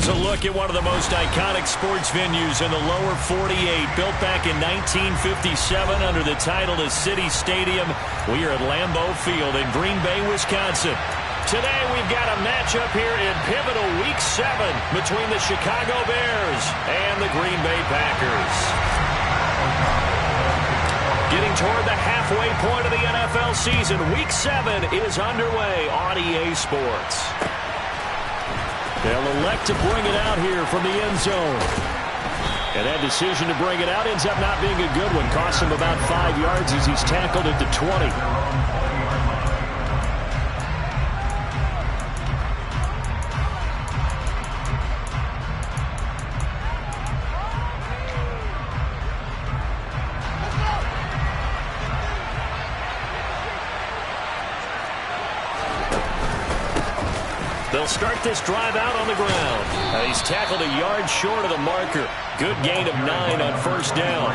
Here's a look at one of the most iconic sports venues in the lower 48, built back in 1957 under the title of City Stadium. We are at Lambeau Field in Green Bay, Wisconsin. Today we've got a matchup here in pivotal Week 7 between the Chicago Bears and the Green Bay Packers. Getting toward the halfway point of the NFL season, Week 7 is underway on EA Sports. They'll elect to bring it out here from the end zone. And that decision to bring it out ends up not being a good one. Costs him about 5 yards as he's tackled at the 20. They'll start this drive out on the ground. He's tackled a yard short of the marker. Good gain of 9 on first down.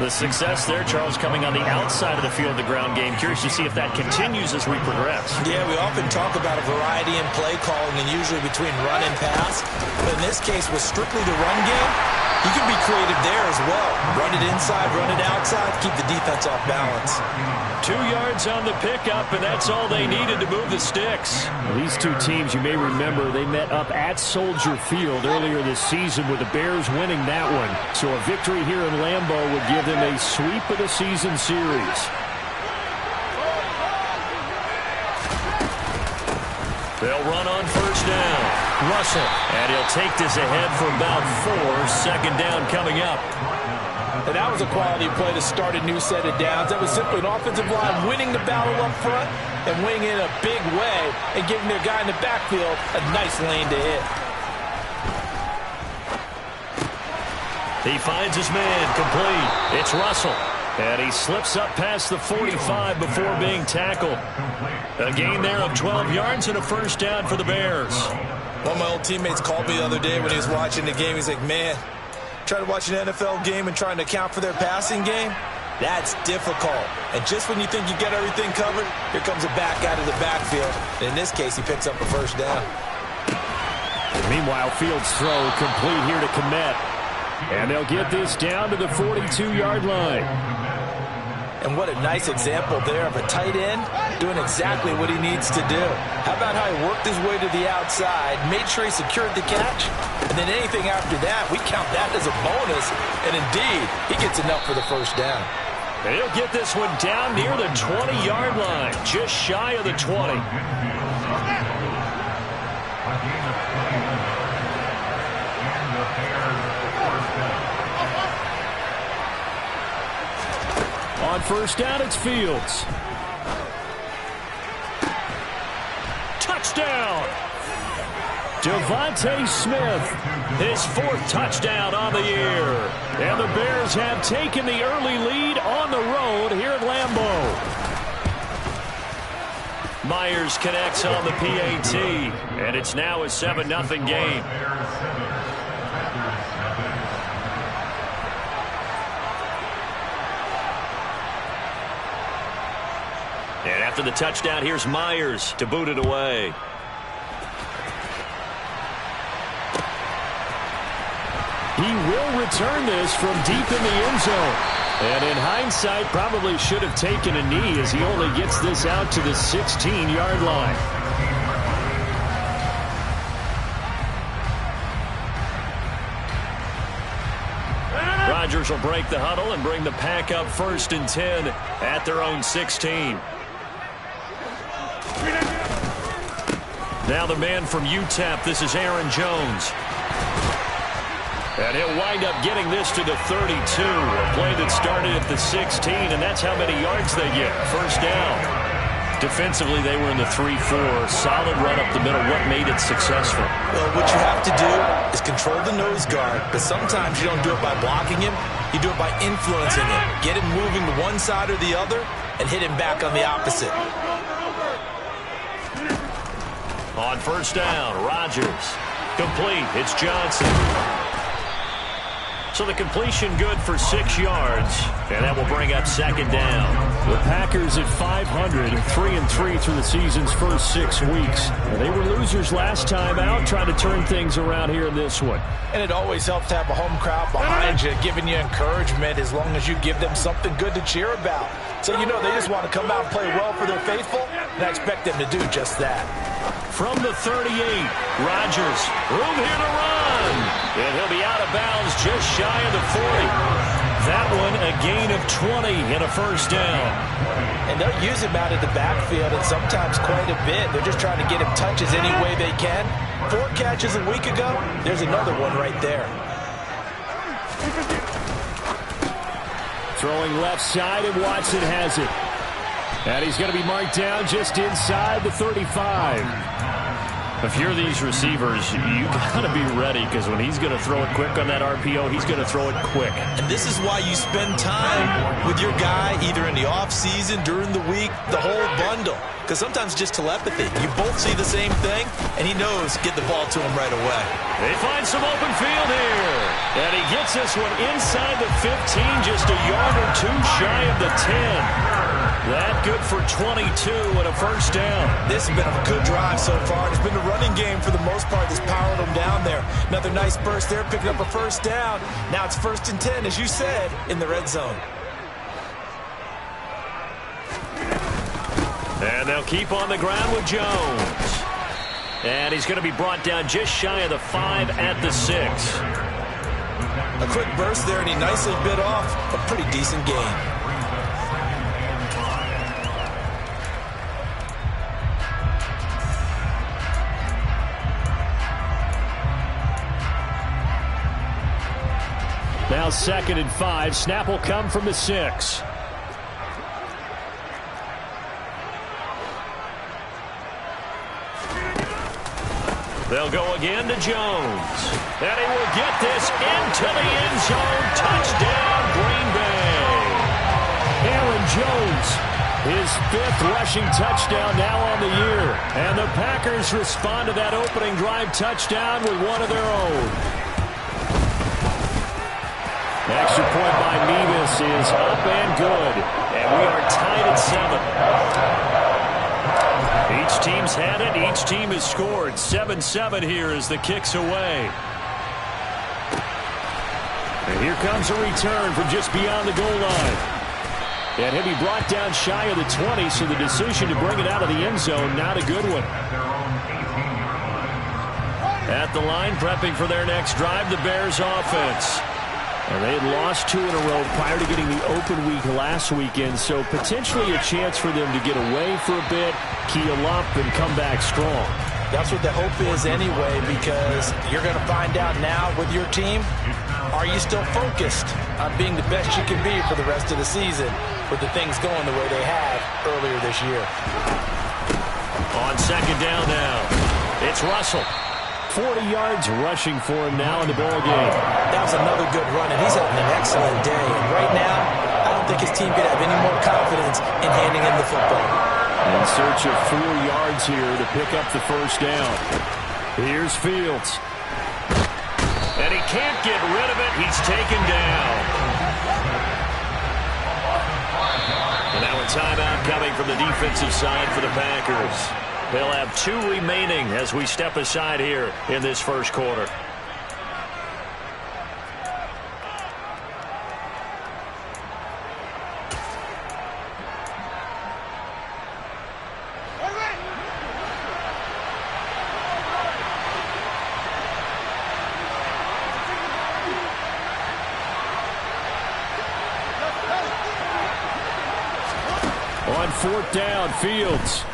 The success there, Charles, coming on the outside of the field, the ground game. Curious to see if that continues as we progress. Yeah, we often talk about a variety in play calling and usually between run and pass. But in this case, with strictly the run game, you can be creative there as well. Run it inside, run it outside, keep the defense off balance. 2 yards on the pickup, and that's all they needed to move the sticks. Well, these two teams, you may remember, they met up at Soldier Field earlier this season with the Bears winning that one. So a victory here in Lambeau would give them a sweep of the season series. They'll run on first down. Russell, and he'll take this ahead for about 4. Second down coming up. And that was a quality play to start a new set of downs. That was simply an offensive line winning the battle up front and winning in a big way and giving their guy in the backfield a nice lane to hit. He finds his man complete. It's Russell. And he slips up past the 45 before being tackled. A gain there of 12 yards and a first down for the Bears. One of my old teammates called me the other day when he was watching the game. He's like, man, trying to watch an NFL game and trying to account for their passing game, that's difficult. And just when you think you get everything covered, here comes a back out of the backfield. And in this case, he picks up a first down. Meanwhile, Fields' throw complete here to Kmet. And they'll get this down to the 42-yard line. And what a nice example there of a tight end doing exactly what he needs to do. How about how he worked his way to the outside, made sure he secured the catch, and then anything after that, we count that as a bonus. And indeed, he gets enough for the first down. And he'll get this one down near the 20-yard line, just shy of the 20. On first down, it's Fields. Touchdown! Devontae Smith, his 4th touchdown on the year. And the Bears have taken the early lead on the road here at Lambeau. Myers connects on the PAT, and it's now a 7-0 game. And after the touchdown, here's Myers to boot it away. He will return this from deep in the end zone. And in hindsight, probably should have taken a knee as he only gets this out to the 16-yard line. Rodgers will break the huddle and bring the pack up 1st and 10 at their own 16. Now the man from UTEP, this is Aaron Jones. And he'll wind up getting this to the 32. A play that started at the 16, and that's how many yards they get. First down. Defensively, they were in the 3-4. Solid run up the middle. What made it successful? Well, what you have to do is control the nose guard, but sometimes you don't do it by blocking him. You do it by influencing him. Get him moving to one side or the other and hit him back on the opposite. On first down, Rodgers. Complete. It's Johnson. So the completion good for 6 yards, and that will bring up second down. The Packers at 500, 3-3 through the season's first 6 weeks. They were losers last time out, trying to turn things around here in this one. And it always helps to have a home crowd behind you, giving you encouragement as long as you give them something good to cheer about. So you know they just want to come out and play well for their faithful, and I expect them to do just that. From the 38, Rodgers, room here to run. And he'll be out of bounds just shy of the 40. That one a gain of 20 and a first down. And they'll use him out of the backfield, and sometimes quite a bit. They're just trying to get him touches any way they can. 4 catches a week ago, there's another one right there. Throwing left side, and Watson has it. And he's going to be marked down just inside the 35. If you're these receivers, you got to be ready, because when he's going to throw it quick on that RPO, he's going to throw it quick. And this is why you spend time with your guy either in the offseason, during the week, the whole bundle. Because sometimes just telepathy. You both see the same thing, and he knows get the ball to him right away. They find some open field here. And he gets this one inside the 15, just a yard or 2 shy of the 10. That good for 22 and a first down. This has been a good drive so far. It's been the running game for the most part that's powered them down there. Another nice burst there, picking up a first down. Now it's 1st and 10, as you said, in the red zone. And they'll keep on the ground with Jones. And he's going to be brought down just shy of the 5 at the 6. A quick burst there, and he nicely bit off a pretty decent gain. Now 2nd and 5. Snap will come from the 6. They'll go again to Jones. And he will get this into the end zone. Touchdown, Green Bay. Aaron Jones, his 5th rushing touchdown now on the year. And the Packers respond to that opening drive touchdown with one of their own. Extra point by Mevis is up and good. And we are tied at 7. Each team's had it. Each team has scored. 7-7 here as the kick's away. And here comes a return from just beyond the goal line. And he'll be brought down shy of the 20, so the decision to bring it out of the end zone, not a good one. At the line, prepping for their next drive, the Bears offense. And they had lost 2 in a row prior to getting the open week last weekend, so potentially a chance for them to get away for a bit, keel up, and come back strong. That's what the hope is anyway, because you're going to find out now with your team, are you still focused on being the best you can be for the rest of the season with the things going the way they have earlier this year? On 2nd down now, it's Russell. 40 yards rushing for him now in the ball game. That was another good run, and he's having an excellent day. And right now, I don't think his team could have any more confidence in handing him the football. In search of 4 yards here to pick up the first down. Here's Fields. And he can't get rid of it. He's taken down. And now a timeout coming from the defensive side for the Packers. They'll have 2 remaining as we step aside here in this first quarter. On 4th down, Fields.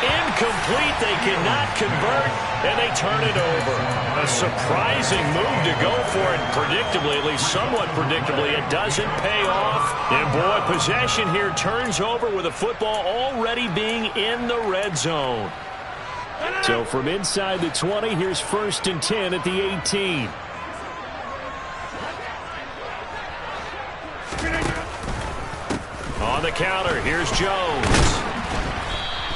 Incomplete. They cannot convert, and they turn it over. A surprising move to go for it. Predictably, at least somewhat predictably, it doesn't pay off. And boy, possession here turns over with the football already being in the red zone. So from inside the 20, here's 1st and 10 at the 18. On the counter, here's Jones.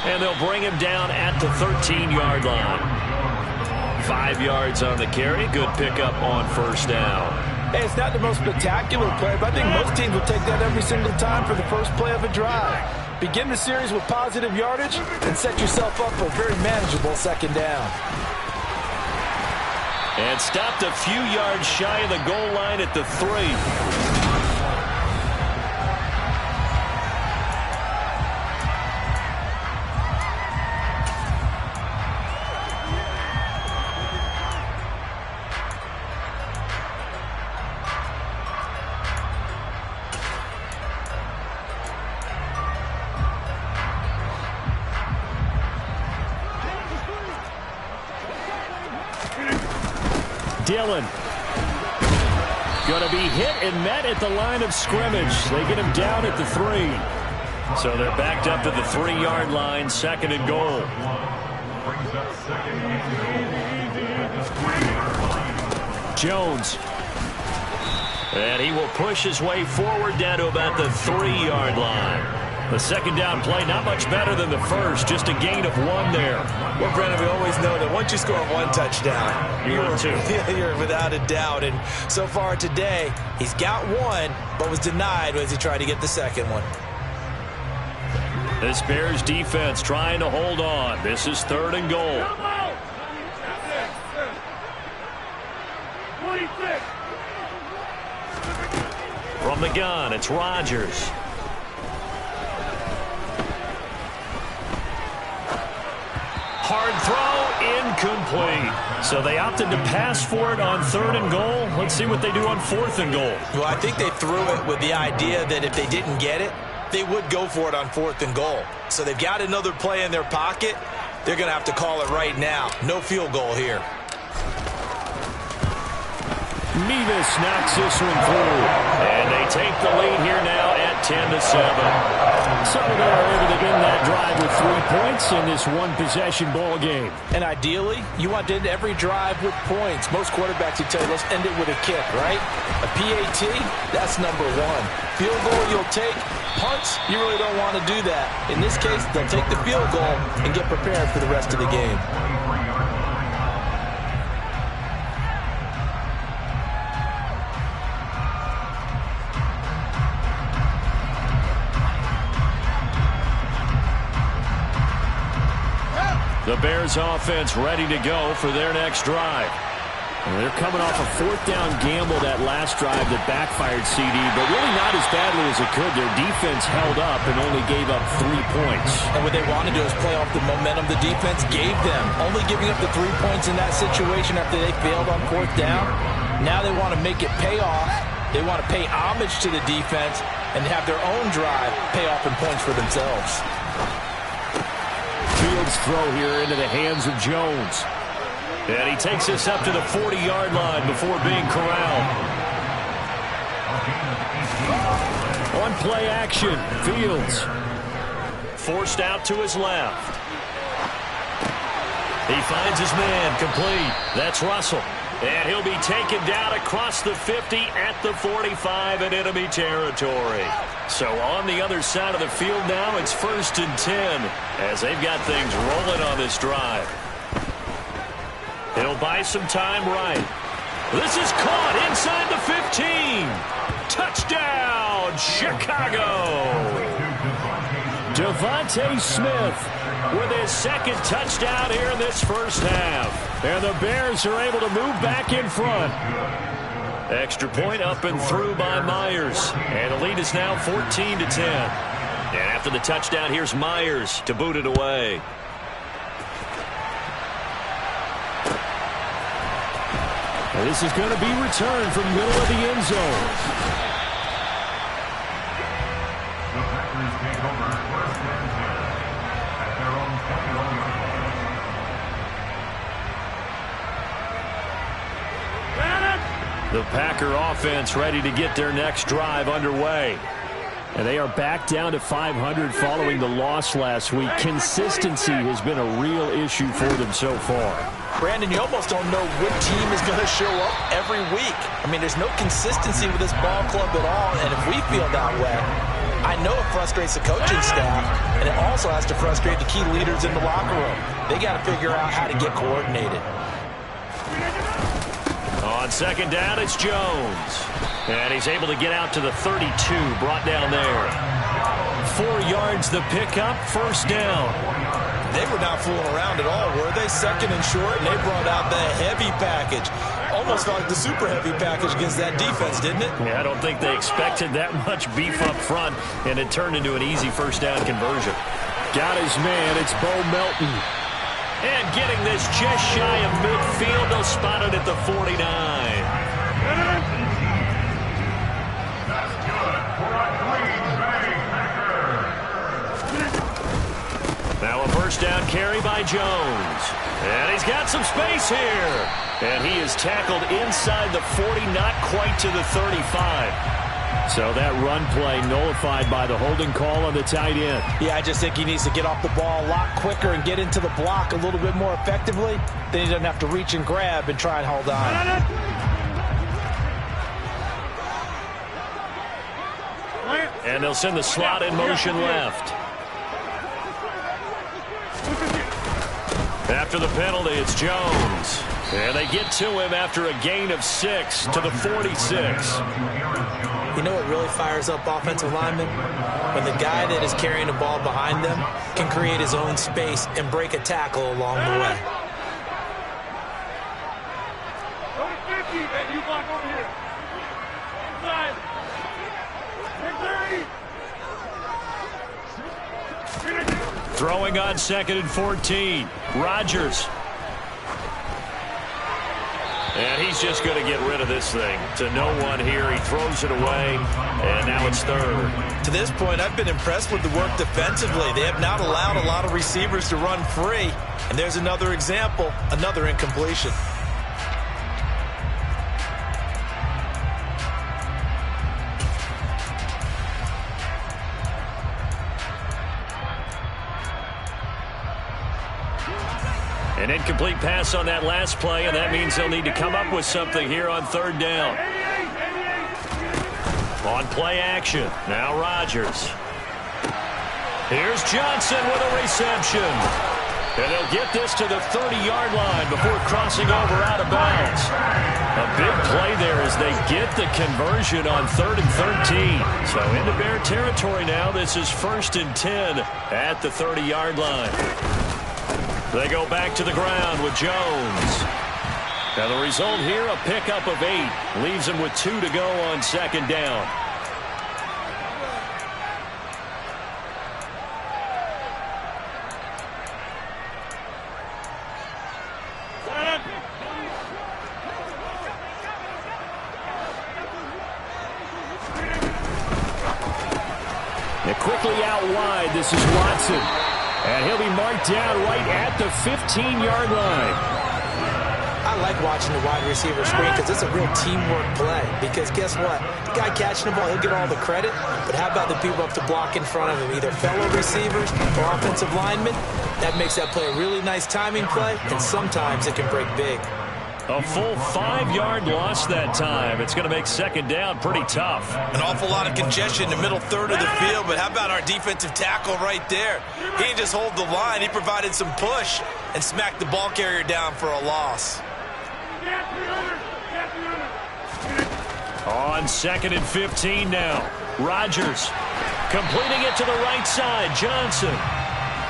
And they'll bring him down at the 13-yard line. 5 yards on the carry. Good pickup on first down. Hey, it's not the most spectacular play, but I think most teams will take that every single time for the first play of a drive. Begin the series with positive yardage and set yourself up for a very manageable second down. And stopped a few yards shy of the goal line at the 3. Dillon. Going to be hit and met at the line of scrimmage. They get him down at the 3. So they're backed up to the 3-yard line, 2nd and goal. Jones. And he will push his way forward down to about the 3-yard line. The second down play, not much better than the first, just a gain of 1 there. Well, Brandon, we always know that once you score 1 touchdown, you're without a doubt. And so far today, he's got 1, but was denied as he tried to get the second one. This Bears defense trying to hold on. This is 3rd and goal. From the gun, it's Rodgers. Hard throw, incomplete. So they opted to pass for it on 3rd and goal. Let's see what they do on 4th and goal. Well, I think they threw it with the idea that if they didn't get it, they would go for it on 4th and goal. So they've got another play in their pocket. They're going to have to call it right now. No field goal here. Mevis knocks this one through. And they take the lead here now at 10-7. So they are able to end that drive with 3 points in this one-possession ball game. And ideally, you want to end every drive with points. Most quarterbacks would tell you, let's end it with a kick, right? A PAT, that's number 1. Field goal you'll take. Punts, you really don't want to do that. In this case, they'll take the field goal and get prepared for the rest of the game. The Bears offense ready to go for their next drive. And they're coming off a 4th down gamble that last drive that backfired CD, but really not as badly as it could. Their defense held up and only gave up 3 points. And what they want to do is play off the momentum the defense gave them. Only giving up the 3 points in that situation after they failed on 4th down. Now they want to make it pay off. They want to pay homage to the defense and have their own drive pay off in points for themselves. Fields throw here into the hands of Jones. And he takes us up to the 40-yard line before being corralled. On play action, Fields. Forced out to his left. He finds his man complete. That's Russell. And he'll be taken down across the 50 at the 45 in enemy territory. So on the other side of the field now, it's 1st and 10 as they've got things rolling on this drive. He'll buy some time right. This is caught inside the 15. Touchdown, Chicago. Devontae Smith with his 2nd touchdown here in this first half. And the Bears are able to move back in front. Extra point up and through by Myers. And the lead is now 14-10. And after the touchdown, here's Myers to boot it away. And this is going to be returned from middle of the end zone. The Packers take over 1st and 10 at their own 21 yard line. The Packer offense ready to get their next drive underway. And they are back down to 500 following the loss last week. Consistency has been a real issue for them so far. Brandon, you almost don't know what team is going to show up every week. I mean, there's no consistency with this ball club at all, and if we feel that way, I know it frustrates the coaching staff, and it also has to frustrate the key leaders in the locker room. They got to figure out how to get coordinated. On second down, it's Jones. And he's able to get out to the 32, brought down there. 4 yards the pickup, first down. They were not fooling around at all, were they? Second and short, and they brought out the heavy package. Almost like the super heavy package against that defense, didn't it? Yeah, I don't think they expected that much beef up front, and it turned into an easy first down conversion. Got his man, it's Bo Melton. And getting this just shy of midfield, they'll spot it at the 49. That's good for a Green Bay Packer. Now a first down carry by Jones. And he's got some space here. And he is tackled inside the 40, not quite to the 35. So that run play nullified by the holding call on the tight end. Yeah, I just think he needs to get off the ball a lot quicker and get into the block a little bit more effectively. Then he doesn't have to reach and grab and try and hold on. And they'll send the slot in motion left. After the penalty, it's Jones. And they get to him after a gain of 6 to the 46. You know what really fires up offensive linemen? When the guy that is carrying the ball behind them can create his own space and break a tackle along the way. Throwing on second and 14. Rodgers. And he's just going to get rid of this thing. To no one here. He throws it away. And now it's third. To this point, I've been impressed with the work defensively. They have not allowed a lot of receivers to run free. And there's another example, another incompletion. An incomplete pass on that last play, and that means they'll need to come up with something here on third down. On play action, now Rodgers. Here's Johnson with a reception. And they'll get this to the 30-yard line before crossing over out of bounds. A big play there as they get the conversion on 3rd and 13. So into Bear territory now. This is 1st and 10 at the 30-yard line. They go back to the ground with Jones. Now the result here, a pickup of 8. Leaves them with 2 to go on second down. And quickly out wide, this is Watson. And he'll be marked down right at the 15-yard line. I like watching the wide receiver screen because it's a real teamwork play. Because guess what? The guy catching the ball, he'll get all the credit. But how about the people up to block in front of him? Either fellow receivers or offensive linemen. That makes that play a really nice timing play. And sometimes it can break big. A full 5-yard loss that time. It's going to make second down pretty tough. An awful lot of congestion in the middle third of the field, but how about our defensive tackle right there? He didn't just hold the line. He provided some push and smacked the ball carrier down for a loss. On 2nd and 15 now. Rodgers completing it to the right side. Johnson.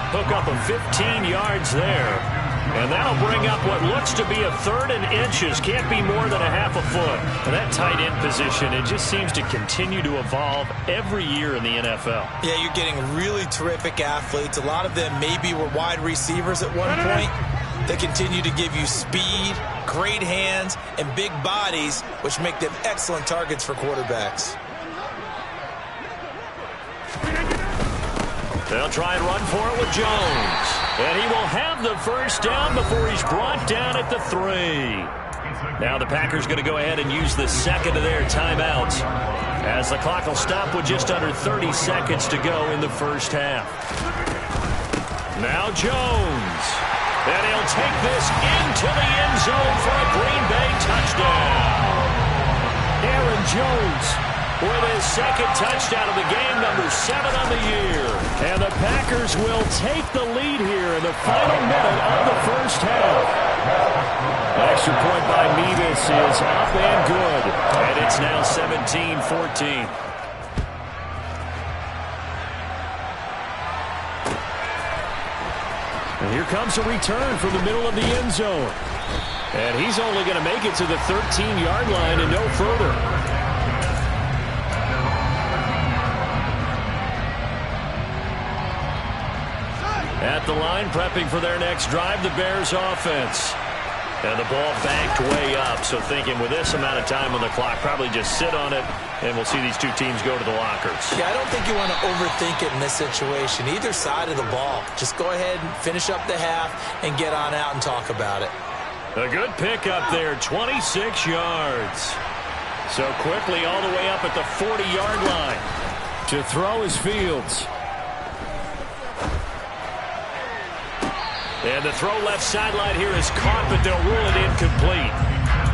Hook up of 15 yards there. And that'll bring up what looks to be a 3rd and inches. Can't be more than a half a foot. And that tight end position, it just seems to continue to evolve every year in the NFL. Yeah, you're getting really terrific athletes. A lot of them maybe were wide receivers at one point. They continue to give you speed, great hands, and big bodies, which make them excellent targets for quarterbacks. They'll try and run for it with Jones. And he will have the first down before he's brought down at the 3. Now the Packers going to go ahead and use the second of their timeouts as the clock will stop with just under 30 seconds to go in the first half. Now Jones. And he'll take this into the end zone for a Green Bay touchdown. Aaron Jones with his second touchdown of the game, number 7 on the year. And the Packers will take the lead here in the final minute of the first half. An extra point by Mevis is up and good. And it's now 17-14. And here comes a return from the middle of the end zone. And he's only going to make it to the 13-yard line and no further. At the line, prepping for their next drive, the Bears offense. And the ball banked way up, so thinking with this amount of time on the clock, probably just sit on it, and we'll see these two teams go to the lockers. Yeah, I don't think you want to overthink it in this situation. Either side of the ball. Just go ahead and finish up the half and get on out and talk about it. A good pickup there, 26 yards. So quickly all the way up at the 40-yard line. To throw is Fields. And the throw left sideline here is caught, but they'll rule it incomplete.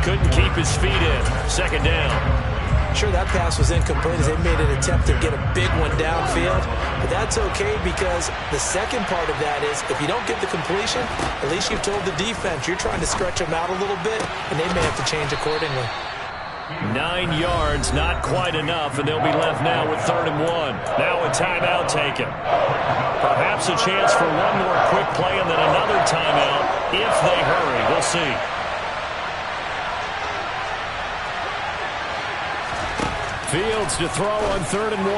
Couldn't keep his feet in. Second down. Sure, that pass was incomplete as they made an attempt to get a big one downfield. But that's okay because the second part of that is if you don't get the completion, at least you've told the defense you're trying to stretch them out a little bit, and they may have to change accordingly. 9 yards, not quite enough, and they'll be left now with 3rd and 1. Now a timeout taken. Perhaps a chance for one more quick play and then another timeout if they hurry. We'll see. Fields to throw on 3rd and 1.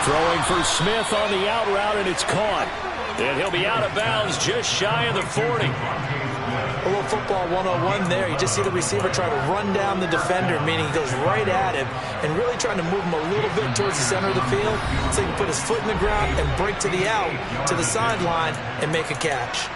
Throwing for Smith on the out route, and it's caught. And he'll be out of bounds just shy of the 40. A little football 101 there. You just see the receiver try to run down the defender, meaning he goes right at him and really trying to move him a little bit towards the center of the field so he can put his foot in the ground and break to the out, to the sideline, and make a catch.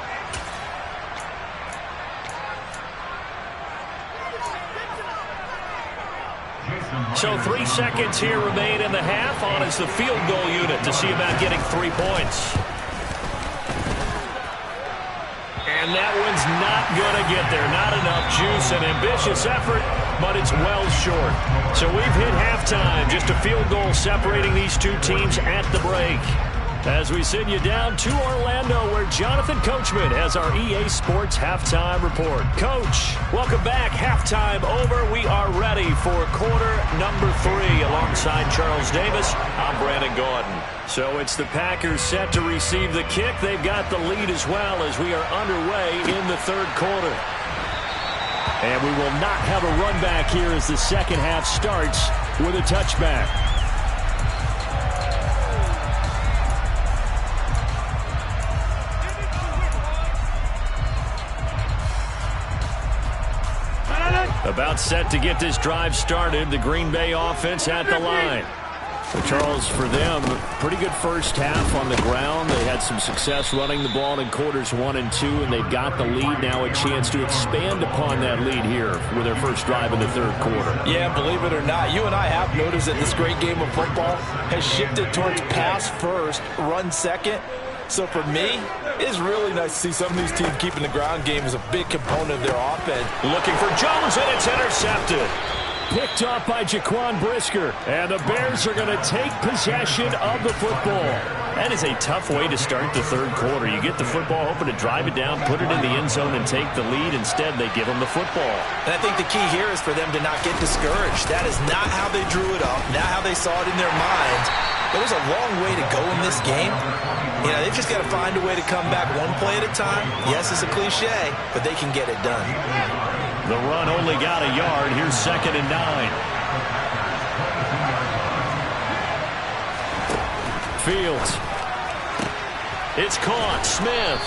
So 3 seconds here remain in the half. On is the field goal unit to see about getting 3 points. And that one's not going to get there. Not enough juice. An ambitious effort, but it's well short. So we've hit halftime. Just a field goal separating these two teams at the break. As we send you down to Orlando, where Jonathan Coachman has our EA Sports Halftime Report. Coach, welcome back. Halftime over. We are ready for quarter number 3. Alongside Charles Davis, I'm Brandon Gaudin. So it's the Packers set to receive the kick. They've got the lead as well as we are underway in the 3rd quarter. And we will not have a run back here as the second half starts with a touchback. About set to get this drive started, the Green Bay offense at the line. So Charles, for them, pretty good first half on the ground. They had some success running the ball in quarters 1 and 2, and they've got the lead now, a chance to expand upon that lead here with their first drive in the 3rd quarter. Yeah, believe it or not, you and I have noticed that this great game of football has shifted towards pass first, run second. So for me, it's really nice to see some of these teams keeping the ground game as a big component of their offense. Looking for Jones, and it's intercepted. Picked off by Jaquan Brisker. And the Bears are going to take possession of the football. That is a tough way to start the 3rd quarter. You get the football, hoping to drive it down, put it in the end zone, and take the lead. Instead, they give them the football. And I think the key here is for them to not get discouraged. That is not how they drew it up, not how they saw it in their minds. But there's a long way to go in this game. You know, they've just got to find a way to come back one play at a time. Yes, it's a cliche, but they can get it done. The run only got a yard. Here's 2nd and 9. Fields. It's caught. Smith.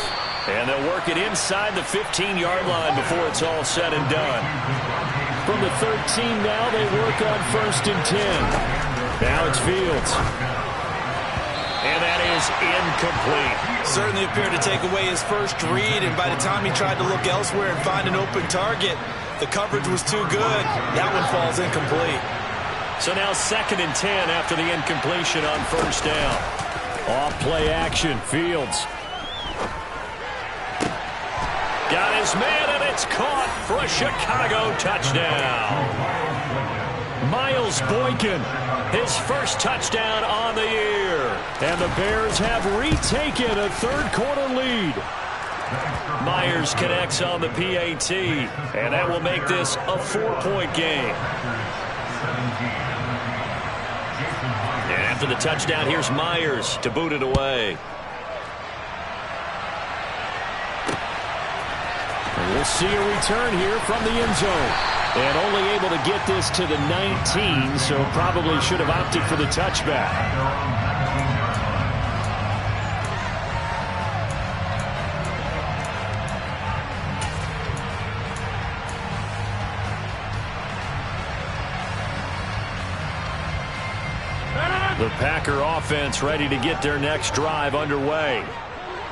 And they'll work it inside the 15-yard line before it's all said and done. From the 13 now, they work on 1st and 10. Now it's Fields. And that is incomplete. Certainly appeared to take away his first read, and by the time he tried to look elsewhere and find an open target, the coverage was too good. That one falls incomplete. So now 2nd and 10 after the incompletion on 1st down. Off play action, Fields. Got his man, and it's caught for a Chicago touchdown. Miles Boykin, his first touchdown on the year. And the Bears have retaken a third-quarter lead. Myers connects on the PAT, and that will make this a 4-point game. And after the touchdown, here's Myers to boot it away. And we'll see a return here from the end zone. And only able to get this to the 19, so probably should have opted for the touchback. The Packer offense ready to get their next drive underway.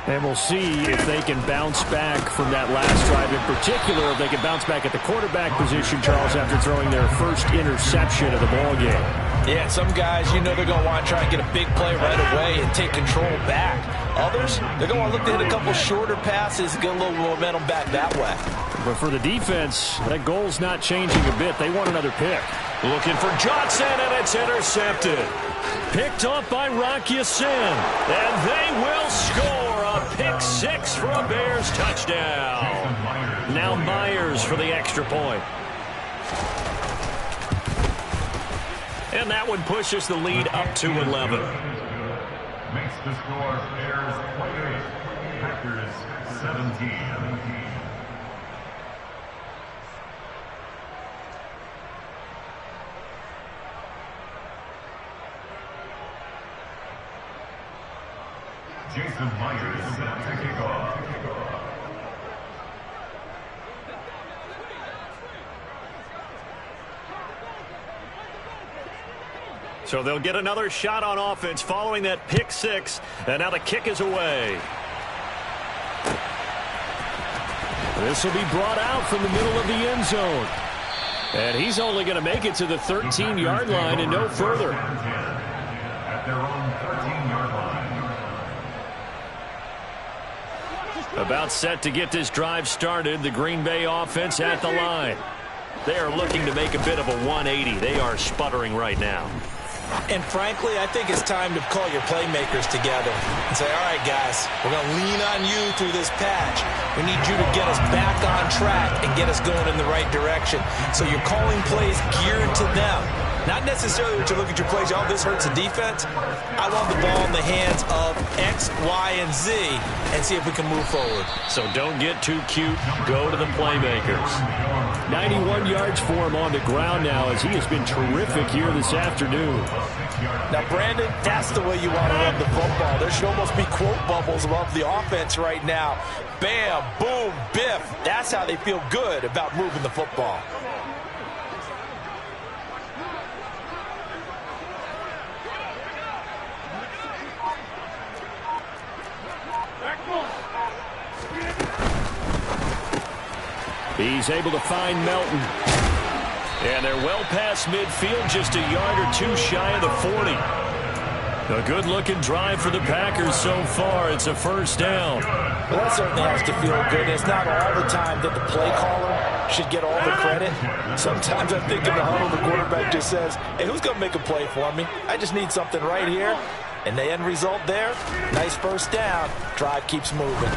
And we'll see if they can bounce back from that last drive. In particular, if they can bounce back at the quarterback position, Charles, after throwing their first interception of the ballgame. Yeah, some guys, you know they're going to want to try and get a big play right away and take control back. Others, they're going to want to look to hit a couple shorter passes and get a little momentum back that way. But for the defense, that goal's not changing a bit. They want another pick. Looking for Johnson, and it's intercepted. Picked off by Rock Ya-Sin, and they will score a pick six for a Bears touchdown. Now Myers for the extra point. And that one pushes the lead up to 11. Makes the score Bears 28, Packers 17. Jason Myers set to kick off. So they'll get another shot on offense following that pick six, and now the kick is away. This will be brought out from the middle of the end zone. And he's only going to make it to the 13-yard line and no further. At their own 13-yard line. About set to get this drive started, the Green Bay offense at the line. They are looking to make a bit of a 180. They are sputtering right now. And frankly, I think it's time to call your playmakers together and say, all right, guys, we're going to lean on you through this patch. We need you to get us back on track and get us going in the right direction. So you're calling plays geared to them. Not necessarily that you look at your plays, oh, this hurts the defense. I want the ball in the hands of X, Y, and Z and see if we can move forward. So don't get too cute. Go to the playmakers. 91 yards for him on the ground now as he has been terrific here this afternoon. Now, Brandon, that's the way you want to run the football. There should almost be quote bubbles above the offense right now. Bam, boom, biff. That's how they feel good about moving the football. He's able to find Melton. And they're well past midfield, just a yard or two shy of the 40. A good-looking drive for the Packers so far. It's a first down. Well, that certainly has to feel good. It's not all the time that the play caller should get all the credit. Sometimes I think in the huddle, the quarterback just says, hey, who's going to make a play for me? I just need something right here. And the end result there, nice first down. Drive keeps moving.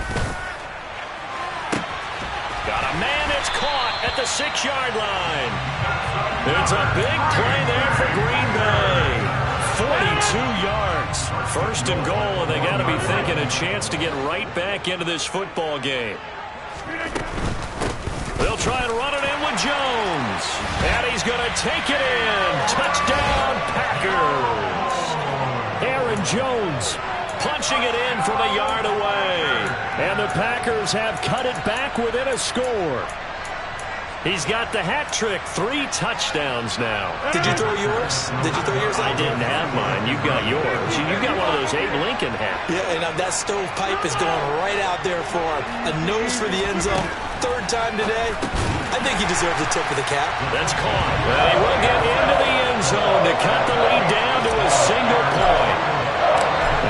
Got a man that's caught at the 6-yard line. It's a big play there for Green Bay. 42 yards. First and goal, and they got to be thinking a chance to get right back into this football game. They'll try and run it in with Jones. And he's going to take it in. Touchdown, Packers. Aaron Jones punching it in from a yard away. And the Packers have cut it back within a score. He's got the hat trick, 3 touchdowns now. Did you throw yours? Did you throw yours? I didn't have mine. You got yours. You got one of those Abe Lincoln hats. Yeah, and that stovepipe is going right out there for him. A nose for the end zone. 3rd time today. I think he deserves a tip of the cap. That's caught. Well, he will get into the end zone to cut the lead down to a single point.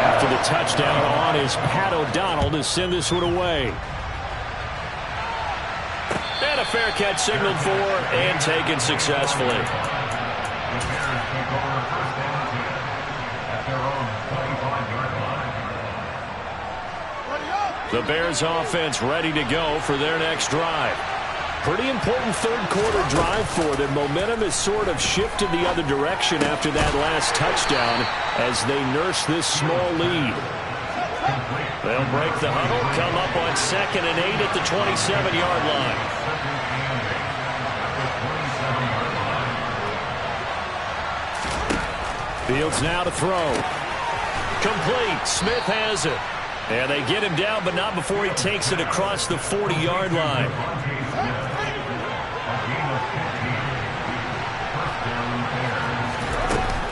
After the touchdown on is Pat O'Donnell to send this one away. And a fair catch signaled for and taken successfully. Bears take over first down and 10 at their own 25-yard line. The Bears offense ready to go for their next drive. Pretty important third quarter drive for them. Momentum has sort of shifted the other direction after that last touchdown as they nurse this small lead. They'll break the huddle, come up on 2nd and 8 at the 27-yard line. Fields now to throw. Complete. Smith has it. And they get him down, but not before he takes it across the 40-yard line.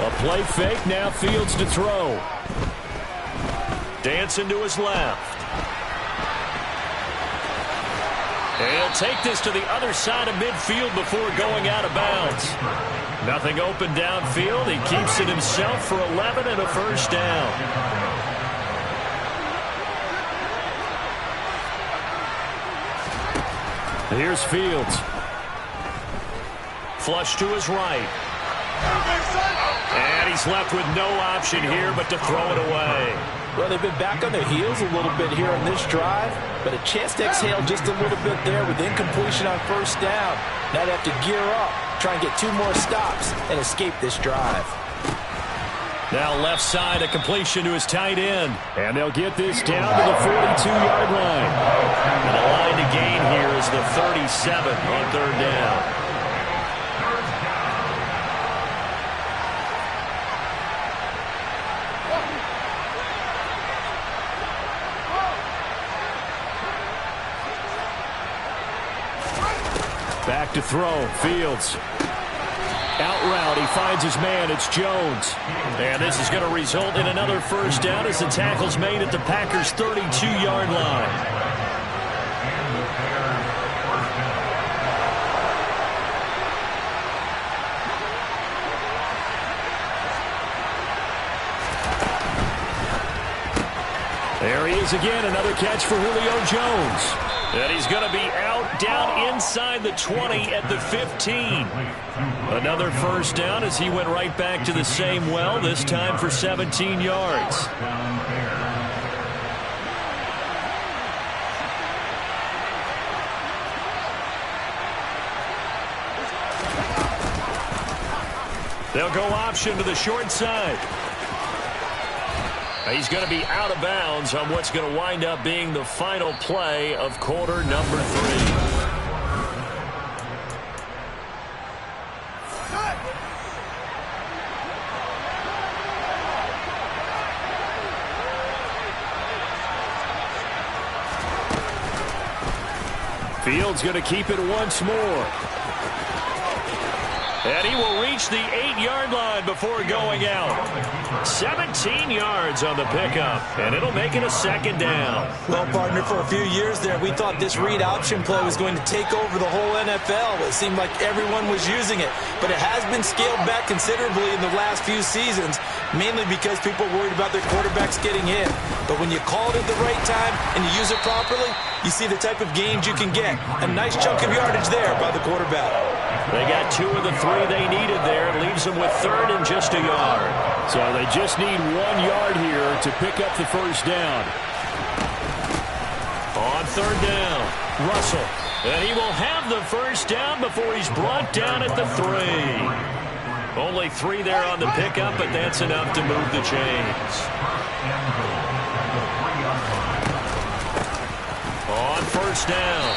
A play fake, now Fields to throw. Dancing to his left. And he'll take this to the other side of midfield before going out of bounds. Nothing open downfield. He keeps it himself for 11 and a first down. Here's Fields. Flush to his right. And he's left with no option here but to throw it away. Well, they've been back on their heels a little bit here on this drive, but a chance to exhale just a little bit there with incompletion on first down. Now they have to gear up, try and get 2 more stops, and escape this drive. Now left side, a completion to his tight end. And they'll get this down to the 42-yard line. And the line to gain here is the 37 on third down. Back to throw. Fields. Out route. He finds his man. It's Jones. And this is going to result in another first down as the tackle's made at the Packers' 32-yard line. There he is again. Another catch for Julio Jones. And he's going to be out down inside the 20 at the 15. Another first down as he went right back to the same well, this time for 17 yards. They'll go option to the short side. He's going to be out of bounds on what's going to wind up being the final play of quarter number 3. Fields going to keep it once more. And he will reach the 8-yard line before going out. 17 yards on the pickup, and it'll make it a second down. Well, partner, for a few years there, we thought this read option play was going to take over the whole NFL. It seemed like everyone was using it, but it has been scaled back considerably in the last few seasons, mainly because people are worried about their quarterbacks getting hit. But when you call it at the right time and you use it properly, you see the type of gains you can get. A nice chunk of yardage there by the quarterback. They got 2 of the 3 they needed there. It leaves them with 3rd and just a yard. So they just need 1 yard here to pick up the first down. On third down, Russell. And he will have the first down before he's brought down at the 3. Only 3 there on the pickup, but that's enough to move the chains. On first down,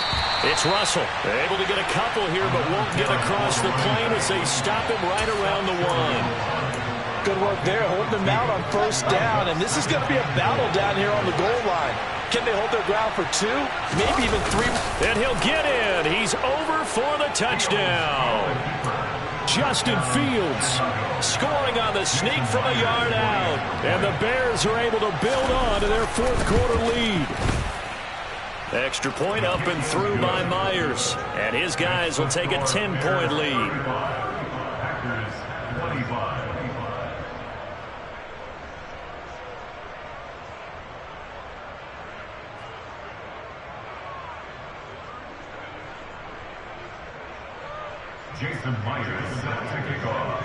it's Russell. They're able to get a couple here, but won't get across the plane as they stop him right around the 1. Good work there, holding him out on first down, and this is going to be a battle down here on the goal line. Can they hold their ground for 2, maybe even 3? And he'll get in. He's over for the touchdown. Justin Fields scoring on the sneak from a yard out. And the Bears are able to build on to their 4th quarter lead. Extra point up and through by Myers. And his guys will take a 10-point lead. Packers 25. Jason Myers set to kick off.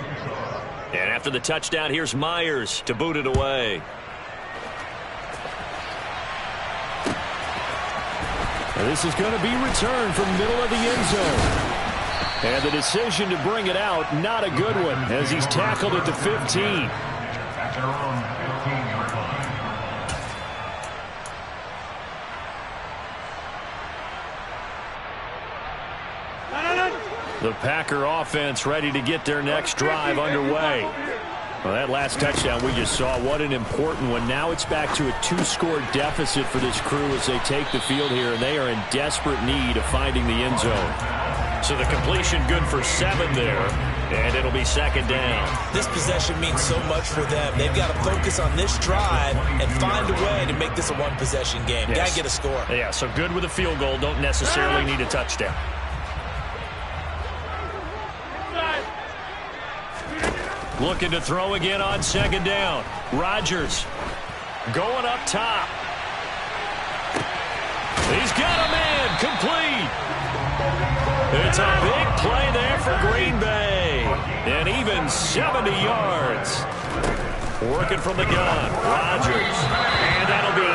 And after the touchdown, here's Myers to boot it away. And this is going to be returned from middle of the end zone. And the decision to bring it out, not a good one, as he's tackled at the 15. At their own 15-yard line. The Packer offense ready to get their next drive underway. Well, that last touchdown we just saw, what an important one. Now it's back to a two-score deficit for this crew as they take the field here, and they are in desperate need of finding the end zone. So the completion good for 7 there, and it'll be second down. This possession means so much for them. They've got to focus on this drive and find a way to make this a one-possession game. Yes. Got to get a score. Yeah, so good with a field goal. Don't necessarily need a touchdown. Looking to throw again on second down. Rodgers going up top. He's got a man complete. It's a big play there for Green Bay. And even 70 yards. Working from the gun. Rodgers. And that'll be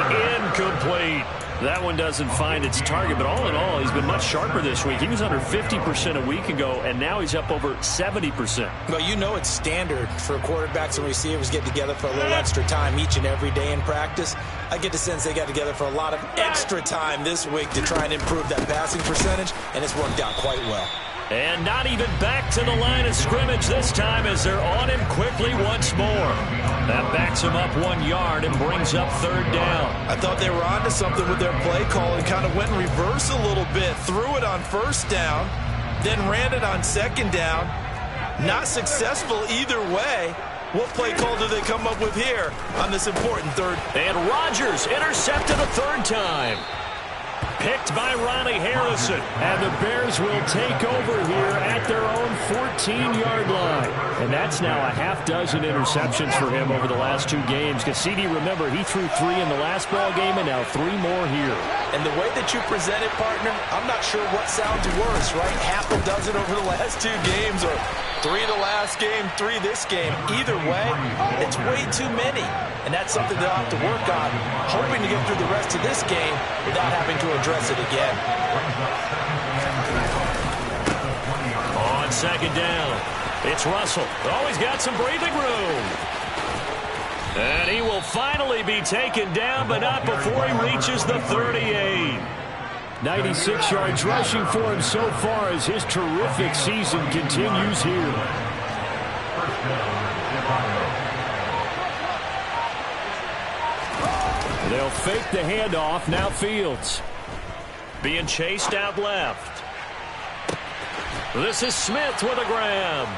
incomplete. That one doesn't find its target, but all in all, he's been much sharper this week. He was under 50% a week ago, and now he's up over 70%. Well, you know it's standard for quarterbacks and receivers get together for a little extra time each and every day in practice. I get the sense they got together for a lot of extra time this week to try and improve that passing percentage, and it's worked out quite well. And not even back to the line of scrimmage this time as they're on him quickly once more. That backs him up 1 yard and brings up third down. I thought they were onto something with their play call and kind of went in reverse a little bit. Threw it on first down, then ran it on second down. Not successful either way. What play call do they come up with here on this important third? And Rodgers intercepted a third time. Picked by Ronnie Harrison. And the Bears will take over here at their own 14-yard line. And that's now a half dozen interceptions for him over the last 2 games. Because CD, remember, he threw 3 in the last ball game and now 3 more here. And the way that you present it, partner, I'm not sure what sounds worse, right? Half a dozen over the last 2 games or 3 the last game, 3 this game. Either way, it's way too many. And that's something they'll have to work on, hoping to get through the rest of this game without having to address it again. On second down, it's Russell. Oh, he's got some breathing room. And he will finally be taken down, but not before he reaches the 38. 96 yards rushing for him so far as his terrific season continues here. They'll fake the handoff. Now Fields being chased out left. This is Smith with a grab.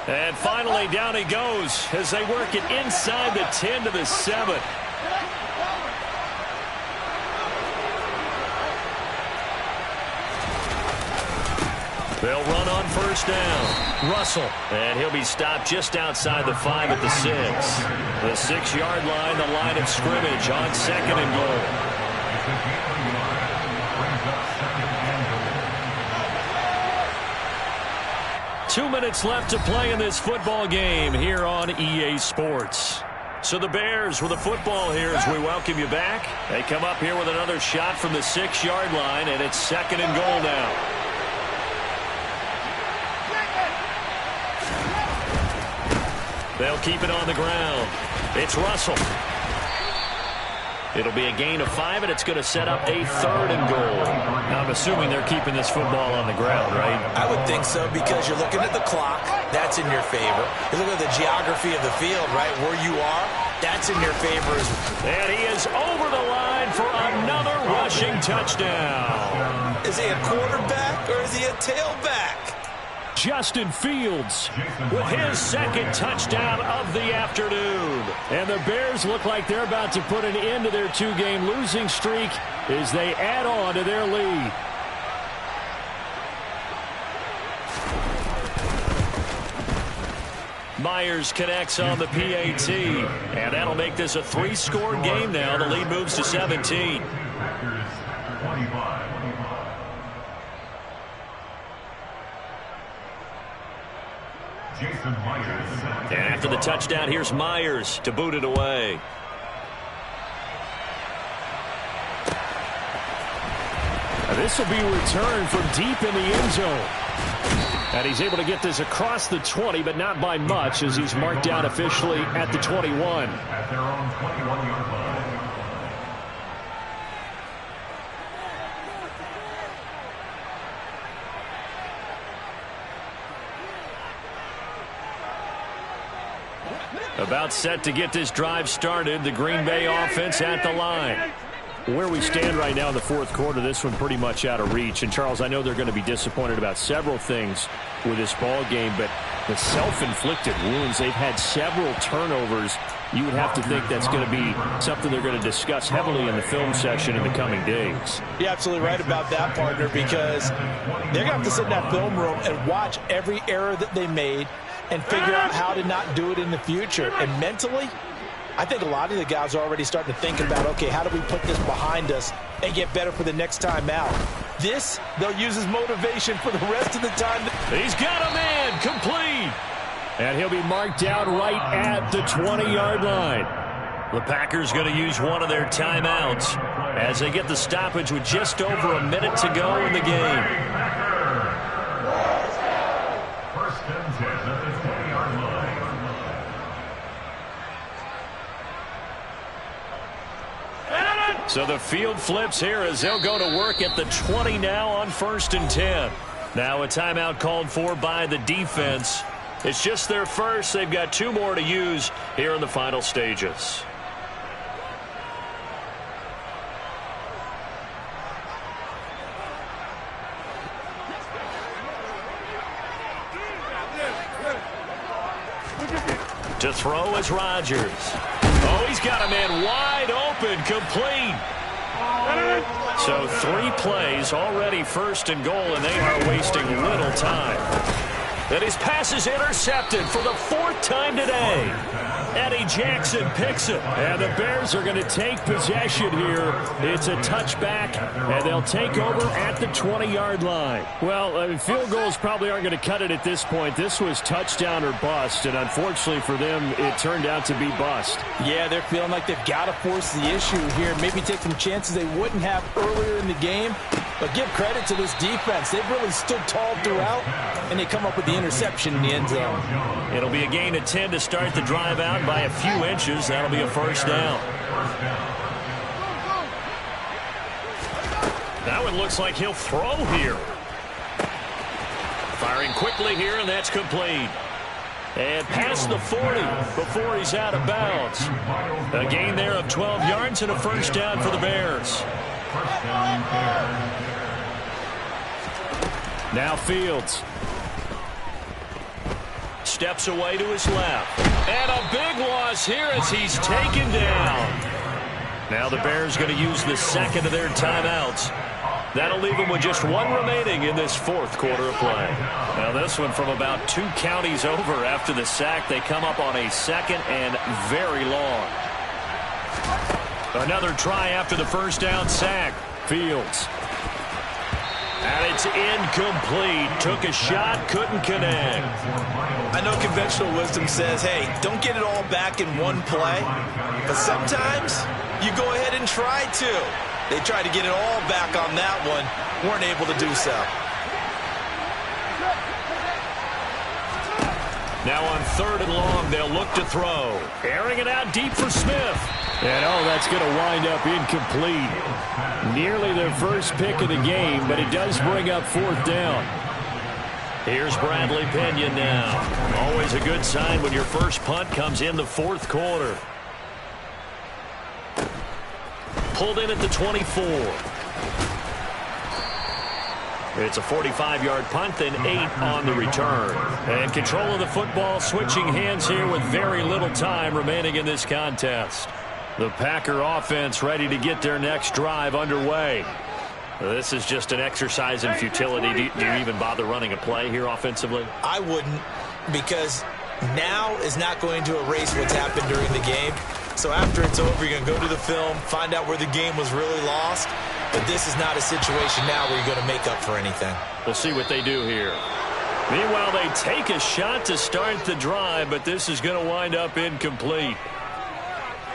And finally down he goes as they work it inside the 10 to the 7. They'll run on first down. Russell. And he'll be stopped just outside the 5 at the 6. The 6-yard line, the line of scrimmage on second and goal. 2 minutes left to play in this football game here on EA Sports. So the Bears with the football here as we welcome you back. They come up here with another shot from the 6-yard line, and it's second and goal now. They'll keep it on the ground. It's Russell. It'll be a gain of 5, and it's going to set up a third and goal. Now, I'm assuming they're keeping this football on the ground, right? I would think so because you're looking at the clock. That's in your favor. You look at the geography of the field, right, where you are. That's in your favor as well. And he is over the line for another rushing touchdown. Is he a quarterback or is he a tailback? Justin Fields with his second touchdown of the afternoon. And the Bears look like they're about to put an end to their 2-game losing streak as they add on to their lead. Myers connects on the PAT. And that'll make this a 3-score game now. The lead moves to 17. And after the touchdown, here's Myers to boot it away. This will be returned from deep in the end zone. And he's able to get this across the 20, but not by much, as he's marked down officially at the 21. At their own 21-yard line. About set to get this drive started. The Green Bay offense at the line. Where we stand right now in the fourth quarter, this one pretty much out of reach. And, Charles, I know they're going to be disappointed about several things with this ball game, but the self-inflicted wounds, they've had several turnovers. You would have to think that's going to be something they're going to discuss heavily in the film session in the coming days. You're absolutely right about that, partner, because they're going to have to sit in that film room and watch every error that they made and figure out how to not do it in the future. And mentally, I think a lot of the guys are already starting to think about, okay, how do we put this behind us and get better for the next time out? This, they'll use as motivation for the rest of the time. He's got a man, complete. And he'll be marked down right at the 20-yard line. The Packers going to use one of their timeouts as they get the stoppage with just over a minute to go in the game. First and 10 at the 20-yard line. So the field flips here as they'll go to work at the 20 now on first and 10. Now a timeout called for by the defense. It's just their first. They've got two more to use here in the final stages. To throw is Rodgers. Oh, he's got a man wide open, complete. So 3 plays, already first and goal, and they are wasting little time. And his pass is intercepted for the 4th time today. Eddie Jackson picks it. And the Bears are going to take possession here. It's a touchback, and they'll take over at the 20-yard line. Well, field goals probably aren't going to cut it at this point. This was touchdown or bust, and unfortunately for them, it turned out to be bust. Yeah, they're feeling like they've got to force the issue here. Maybe take some chances they wouldn't have earlier in the game. But give credit to this defense. They've really stood tall throughout, and they come up with the interception in the end zone. It'll be a gain of 10 to start the drive out by a few inches. That'll be a first down. That one looks like he'll throw here. Firing quickly here, and that's complete. And past the 40 before he's out of bounds. A gain there of 12 yards and a first down for the Bears. Now Fields. Steps away to his left. And a big loss here as he's taken down. Now the Bears going to use the second of their timeouts. That'll leave them with just one remaining in this fourth quarter of play. Now this one from about 2 counties over after the sack. They come up on a second and very long. Another try after the first down sack. Fields. And it's incomplete. Took a shot, couldn't connect. I know conventional wisdom says, hey, don't get it all back in one play. But sometimes you go ahead and try to. They tried to get it all back on that one. Weren't able to do so. Now on 3rd and long, they'll look to throw. Airing it out deep for Smith. And, that's going to wind up incomplete. Nearly their first pick of the game, but it does bring up 4th down. Here's Bradley Pinion now. Always a good sign when your first punt comes in the 4th quarter. Pulled in at the 24. It's a 45-yard punt, then 8 on the return. And control of the football switching hands here with very little time remaining in this contest. The Packer offense ready to get their next drive underway. This is just an exercise in futility. Do you even bother running a play here offensively? I wouldn't, because now is not going to erase what's happened during the game. So after it's over, you're going to go to the film, find out where the game was really lost. But this is not a situation now where you're going to make up for anything. We'll see what they do here. Meanwhile, they take a shot to start the drive, but this is going to wind up incomplete.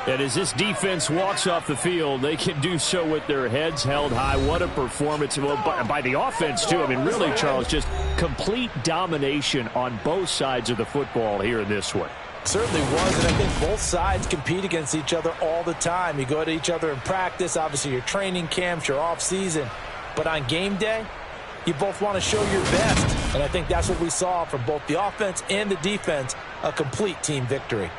And as this defense walks off the field, they can do so with their heads held high. What a performance by the offense, too. I mean, really, Charles, just complete domination on both sides of the football here in this one. Certainly was, and I think both sides compete against each other all the time. You go to each other in practice, obviously your training camps, your off-season. But on game day, you both want to show your best. And I think that's what we saw from both the offense and the defense, a complete team victory.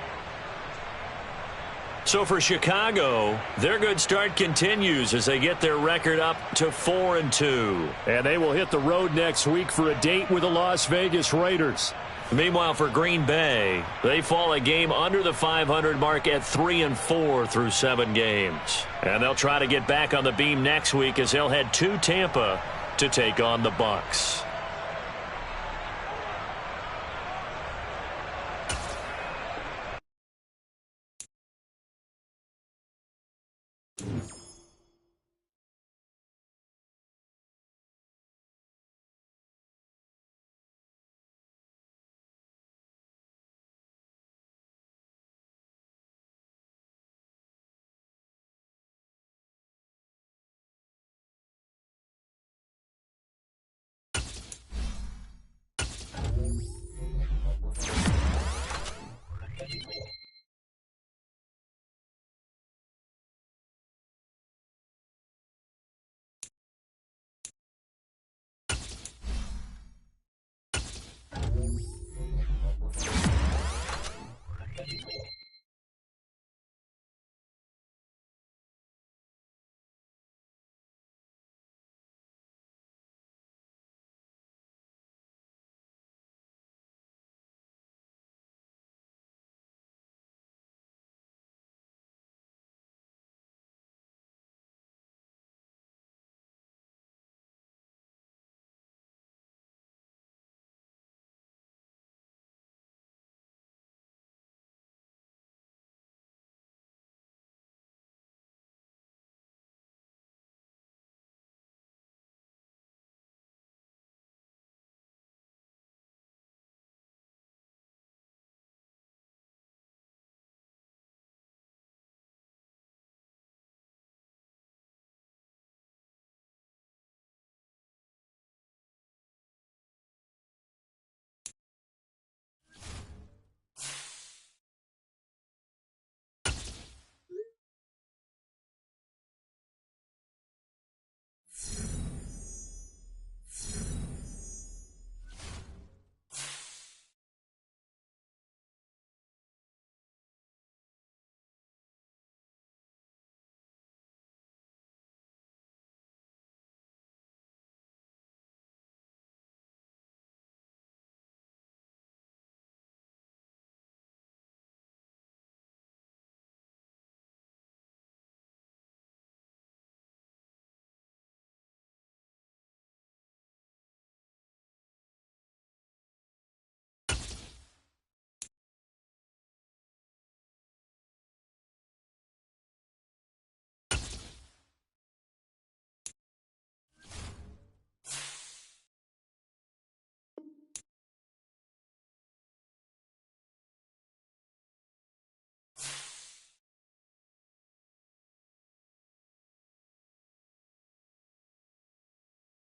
So for Chicago, their good start continues as they get their record up to 4-2. And they will hit the road next week for a date with the Las Vegas Raiders. Meanwhile, for Green Bay, they fall a game under the 500 mark at 3-4 through 7 games. And they'll try to get back on the beam next week as they'll head to Tampa to take on the Bucs.